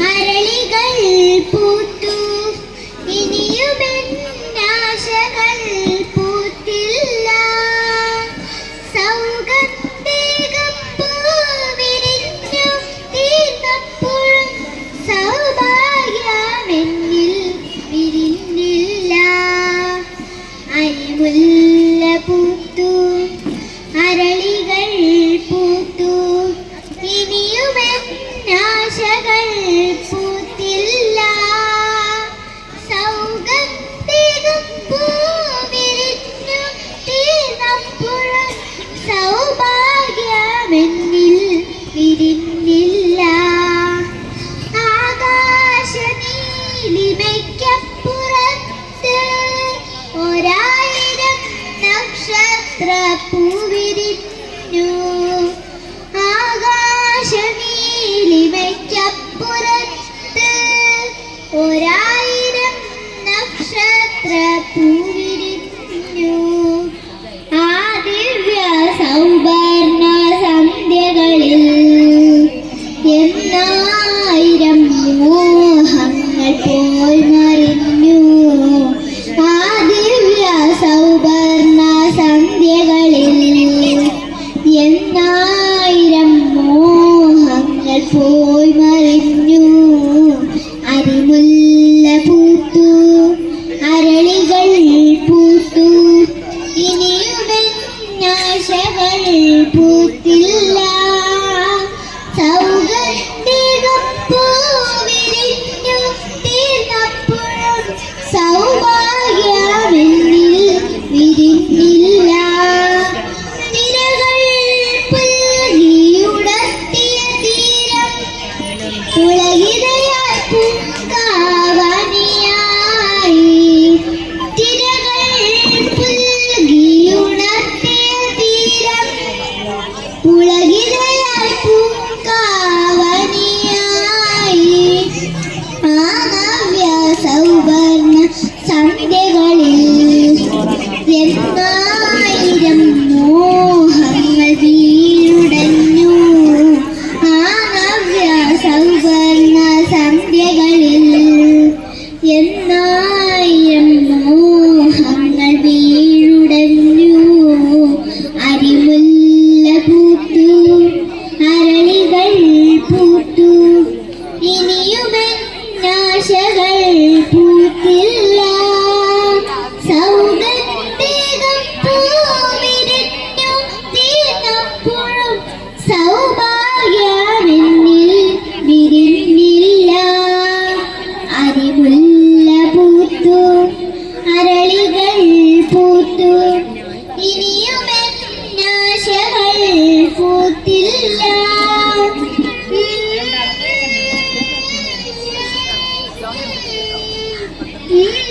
അരളികൾ പൂത്തു ഇനിയുമെന്നാശകൾ പൂത്തില്ല. സൗഗന്ധികം പൂവിരിഞ്ഞു തീർന്നപ്പോഴും സൗഭാഗ്യമെന്നിൽ വിരിഞ്ഞില്ല. അരിമുല്ല പൂത്തു അരളികൾ പൂത്തു ഇനിയുമെന്നാശകൾ പൂത്തില്ല. സൗഗന്ധികം പൂവിരിഞ്ഞു തീർന്നപ്പോഴും സൗഭാഗ്യമെന്നിൽ വിരിഞ്ഞില്ല. ആകാശനീലിമയ്ക്കപ്പുറത്ത് ഒരായിരം നക്ഷത്രപ്പൂവിരിഞ്ഞു. ആകാശനീലിമയ്ക്കപ്പുറത്ത് ഒരായിരം നക്ഷത്രപ്പൂവിരിഞ്ഞു. ആ ദിവ്യ സൗവർണ സന്ധ്യകളിൽ എന്നായിരം മോഹങ്ങൾ പോയി മറിഞ്ഞു. ആ ദിവ്യ സൗവർണ സന്ധ്യകളിൽ എന്നായിരം മോഹങ്ങൾ പോയി മറിഞ്ഞു. അരിമുല്ല പൂത്തു അരളികൾ പൂത്തു ഇനിയുമെന്നാശകൾ പൂത്തില്ല. സൗഗന്ധികം പൂവിരിഞ്ഞു തീർന്നപ്പോഴും സൗഭാഗ്യമെന്നിൽ വിരിഞ്ഞില്ല. തിരകൾ പുൽകിയുണർത്തിയ തീരം പുളകിതയാൽ പൂങ്കാവനിയായി. തിരകൾ പുൽകിയുണർത്തിയ തീരം പുളകിതയാൽ പൂങ്കാവനിയായി. ആ നവ്യ സൗവർണ സന്ധ്യകളിൽ എന്നായിരം മോഹങ്ങൾ വീഴുടഞ്ഞു. ആ നവ്യ സൗവർണ സന്ധ്യകളിൽ എന്നായിരം മോഹങ്ങൾ വീഴുടഞ്ഞു. അരിമുല്ല പൂത്തു അരളികൾ പൂത്തു ഇനിയുമെന്നാശകൾ പൂത്തില്ല. സൗഗന്ധികം പൂവിരിഞ്ഞു തീർന്നപ്പോഴും സൗഭാഗ്യമെന്നിൽ വിരിഞ്ഞില്ല. അരിമുല്ല പൂത്തു അരളികൾ പൂത്തു ഇനിയുമെന്നാശകൾ പൂത്തില്ല. Mm-hmm.